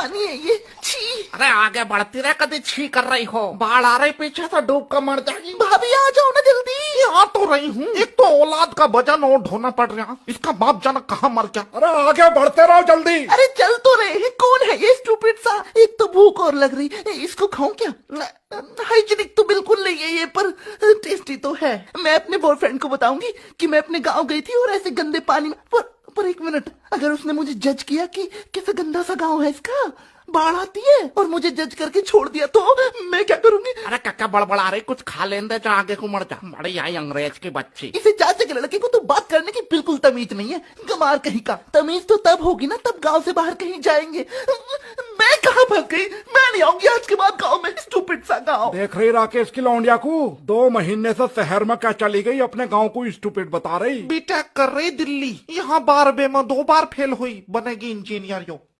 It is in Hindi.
पानी है ये, छी। अरे आगे बढ़ती रहे, कभी छी कर रही हो, बाढ़ आ रही पीछे से, डूब कर मर जाएगी। भाभी आ जाओ ना जल्दी। आ तो रही हूँ, एक तो औलाद का वजन और ढोना पड़ रहा, इसका बाप जाना कहाँ मर गया। अरे आगे बढ़ते रहो जल्दी। अरे चल तो रहे हैं, कौन है ये स्टूपिड सा। एक तो भूख और लग रही, इसको खाऊं क्या? हाइजीनिक तो बिल्कुल नहीं है ये, पर टेस्टी तो है। मैं अपने बॉयफ्रेंड को बताऊंगी कि मैं अपने गांव गई थी और ऐसे गंदे पानी में, पर एक मिनट, अगर उसने मुझे जज किया कि कैसा गंदा सा गांव है इसका, बाढ़ आती है, और मुझे जज करके छोड़ दिया तो मैं क्या करूंगी? अरे क्या बड़बड़ा रही, कुछ खा लेने दे, जा आगे को मर जा। बड़ी आई अंग्रेज की बच्ची। इसे चाचा के लड़के को तो बात करने की बिल्कुल तमीज नहीं है, गमार कहीं का। तमीज तो तब होगी ना, तब गांव से बाहर कहीं जाएंगे। मैं कहाँ फंस गई? मैं नहीं आऊंगी आज के बाद गांव में, स्टूपिड सा गांव। देख रही राकेश की लौंडिया को, 2 महीने से शहर में क्या चली गई, अपने गांव को स्टूपिड बता रही। बीटेक कर रही दिल्ली, यहाँ 12 में 2 बार फेल हुई, बनेगी इंजीनियर। यो